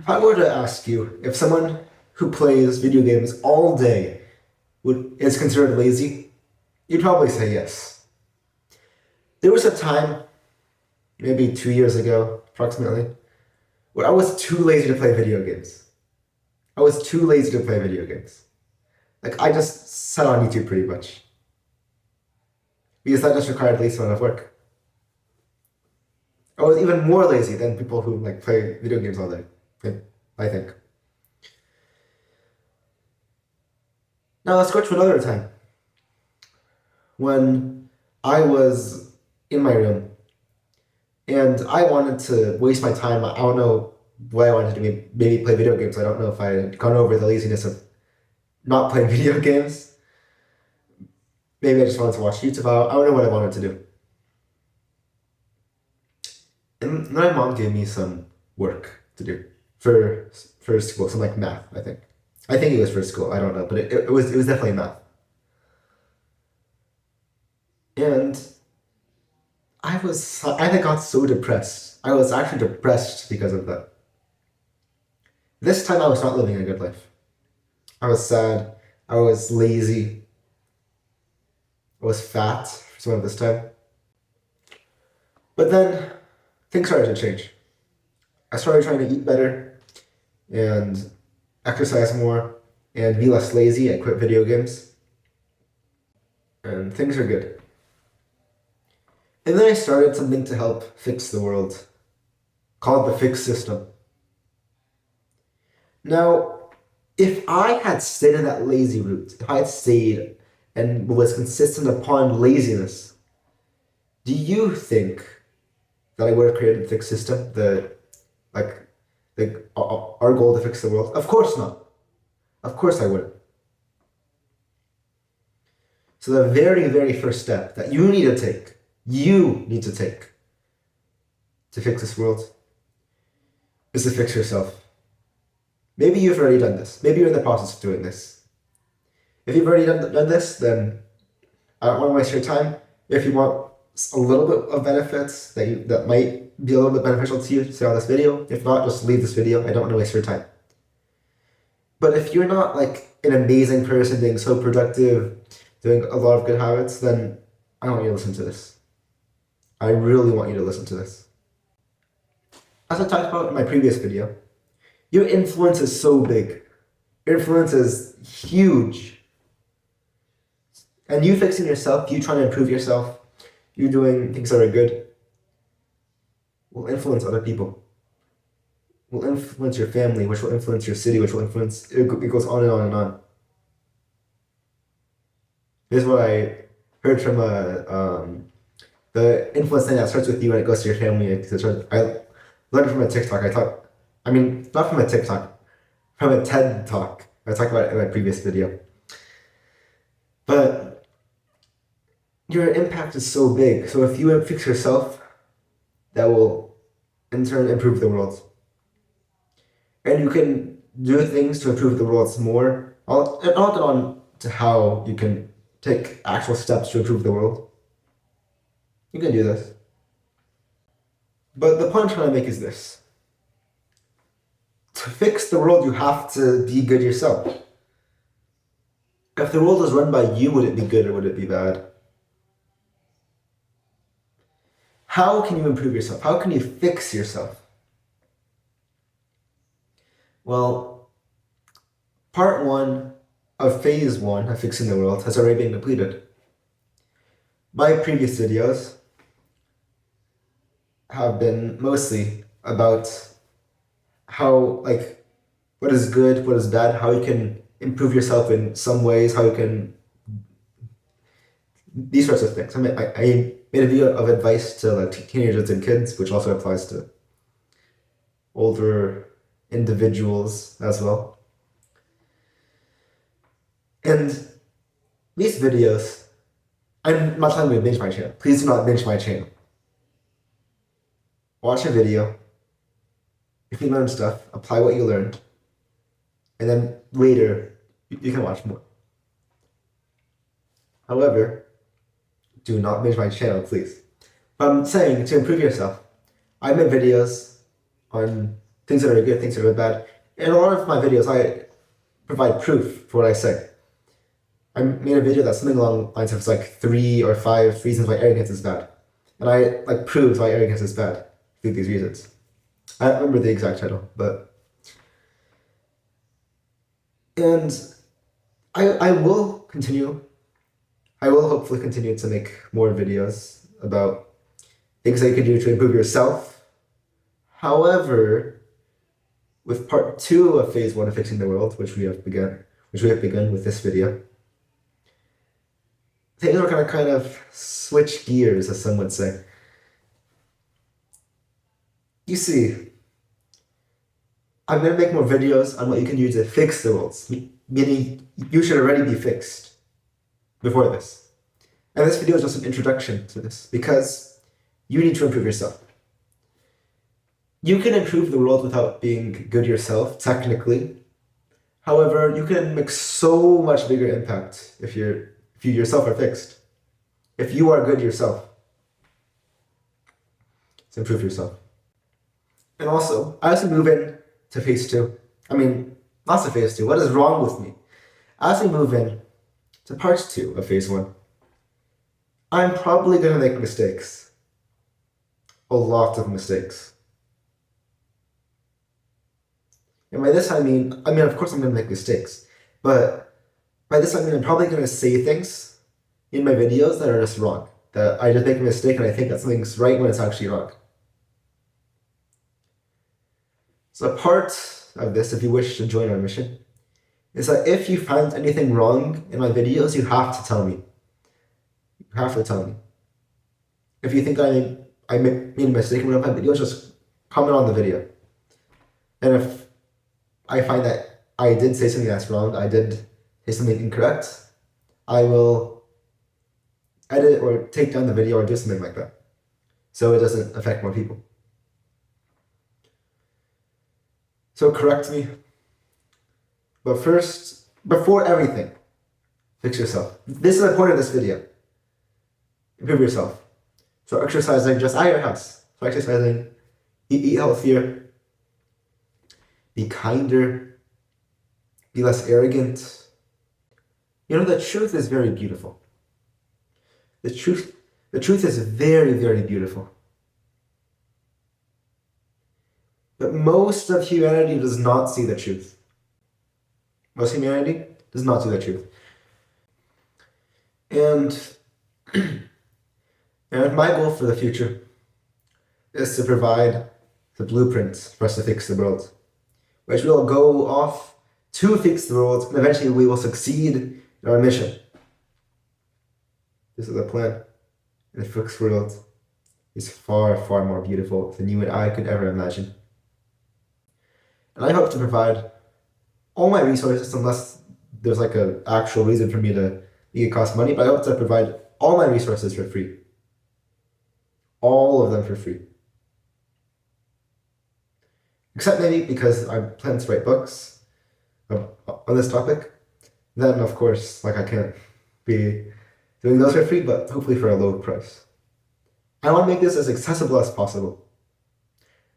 If I were to ask you if someone who plays video games all day is considered lazy, you'd probably say yes. There was a time, maybe 2 years ago, approximately, where I was too lazy to play video games. I was too lazy to play video games. Like, I just sat on YouTube pretty much. Because that just required the least amount of work. I was even more lazy than people who play video games all day, I think. Now let's go to another time when I was in my room and I wanted to waste my time. I don't know what I wanted to do. Maybe play video games. I don't know if I had gone over the laziness of not playing video games. Maybe I just wanted to watch YouTube. I don't know what I wanted to do. And then my mom gave me some work to do for school, some math, I think. I think it was for school, I don't know, but it was definitely math. And I got so depressed. I was actually depressed because of that. This time I was not living a good life. I was sad, I was lazy, I was fat for some of this time. But then things started to change. I started trying to eat better and exercise more and be less lazy. I quit video games. And things are good. And then I started something to help fix the world called the Fix System. Now, if I had stayed in that lazy route, if I had stayed and was consistent upon laziness, do you think that I would have created the Fix System? Our goal to fix the world? Of course not. Of course I wouldn't. So the very, very first step that you need to take to fix this world is to fix yourself. Maybe you've already done this. Maybe you're in the process of doing this. If you've already done this, then I don't want to waste your time. If you want a little bit of benefits that might be a little bit beneficial to you, see on this video. If not, just leave this video. I don't want to waste your time. But if you're not an amazing person, being so productive, doing a lot of good habits, then I don't want you to listen to this. I really want you to listen to this. As I talked about in my previous video, your influence is so big. Your influence is huge. And you fixing yourself, you trying to improve yourself, you doing things that are good, will influence other people. Will influence your family, which will influence your city, which will influence, it goes on and on and on. This is what I heard from the influence thing that starts with you and it goes to your family. I learned it from a TikTok. Not from a TikTok, from a TED Talk. I talked about it in my previous video. But your impact is so big. So if you fix yourself, that will in turn improve the world. And you can do things to improve the world more. I'll get on to how you can take actual steps to improve the world. You can do this. But the point I'm trying to make is this. To fix the world, you have to be good yourself. If the world is run by you, would it be good or would it be bad? How can you improve yourself? How can you fix yourself? Well, part 1 of phase 1 of fixing the world has already been completed. My previous videos have been mostly about how, what is good, what is bad, how you can improve yourself in some ways, how you can, these sorts of things. I made a video of advice to teenagers and kids, which also applies to older individuals as well. And these videos, I'm not telling you to binge my channel. Please do not binge my channel. Watch a video. If you learn stuff, apply what you learned. And then later, you can watch more. However, do not binge my channel, please. But I'm saying to improve yourself. I made videos on things that are good, things that are bad. In a lot of my videos, I provide proof for what I say. I made a video that's something along the lines of like 3 or 5 reasons why arrogance is bad. And I like proved why arrogance is bad through these reasons. I don't remember the exact title, but and I will continue. I will hopefully continue to make more videos about things that you can do to improve yourself. However, with part 2 of phase 1 of fixing the world, which we have begun with this video, things are gonna kind of switch gears, as some would say. You see, I'm gonna make more videos on what you can do to fix the world, meaning you should already be fixed before this. And this video is just an introduction to this, because you need to improve yourself. You can improve the world without being good yourself, technically. However, you can make so much bigger impact if you yourself are fixed. If you are good yourself. So improve yourself. And also, as we move in to phase 2, not to phase 2, what is wrong with me? As we move in to part 2 of phase 1, I'm probably going to make mistakes. A lot of mistakes. And by this I mean, of course I'm going to make mistakes, but by this I mean I'm probably going to say things in my videos that are just wrong. That I just make a mistake and I think that something's right when it's actually wrong. So a part of this, if you wish to join our mission, is that if you find anything wrong in my videos, you have to tell me. You have to tell me. If you think I made a mistake in one of my videos, just comment on the video. And if I find that I did say something that's wrong, I did say something incorrect, I will edit or take down the video or do something like that, so it doesn't affect more people. So correct me. But first, before everything, fix yourself. This is the point of this video. Improve yourself. So exercising just at your house. So exercising, eat healthier, be kinder, be less arrogant. You know, the truth is very beautiful. The truth is very, very beautiful. But most of humanity does not see the truth. Most humanity does not see the truth. And my goal for the future is to provide the blueprint for us to fix the world, which will go off to fix the world, and eventually we will succeed in our mission. This is the plan. And the fixed world is far, far more beautiful than you and I could ever imagine. And I hope to provide all my resources, unless there's like an actual reason for me to make it cost money, but I hope to provide all my resources for free. All of them for free. Except maybe because I plan to write books on this topic. Then, of course, I can't be doing those for free, but hopefully for a low price. I want to make this as accessible as possible.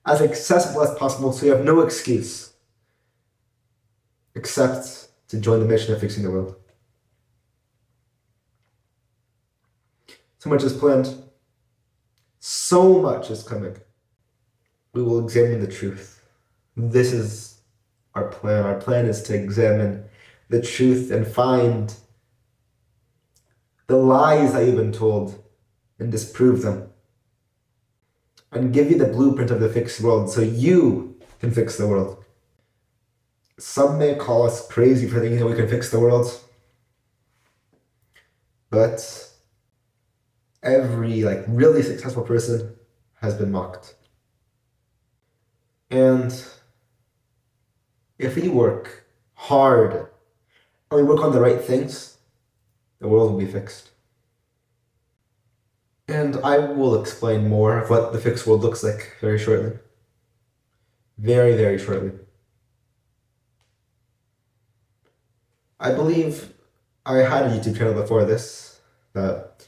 As accessible as possible, so you have no excuse except to join the mission of fixing the world. So much is planned. So much is coming. We will examine the truth. This is our plan. Our plan is to examine the truth and find the lies that you've been told and disprove them. And give you the blueprint of the fixed world so you can fix the world. Some may call us crazy for thinking that we can fix the world. But every really successful person has been mocked. And if we work hard and we work on the right things, the world will be fixed. And I will explain more of what the fixed world looks like very shortly. Very, very shortly. I believe I had a YouTube channel before this that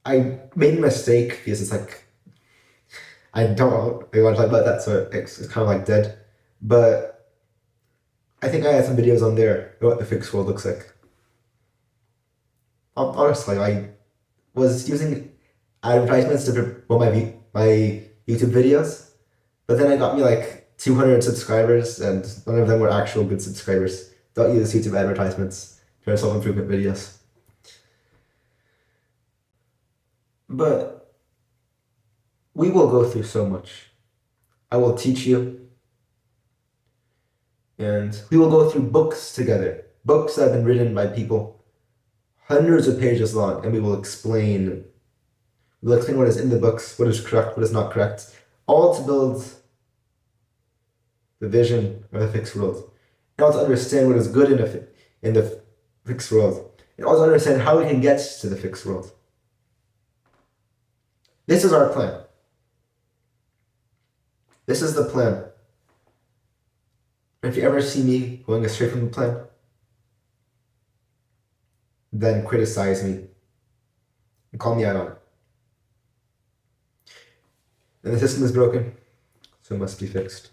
I made a mistake because it's I don't really want to talk about that, so it's kind of dead. But I think I had some videos on there about what the fixed world looks like. Honestly, I was using advertisements to promote my YouTube videos, but then it got me like 200 subscribers, and none of them were actual good subscribers. Don't use YouTube advertisements for self-improvement videos. But we will go through so much. I will teach you, and we will go through books together. Books that have been written by people hundreds of pages long, and we'll explain what is in the books, what is correct, what is not correct, all to build the vision of a fixed world, and all to understand what is good in the fixed world, and also understand how we can get to the fixed world. This is our plan. This is the plan. If you ever see me going astray from the plan, then criticize me and call me out on it. And the system is broken, so it must be fixed.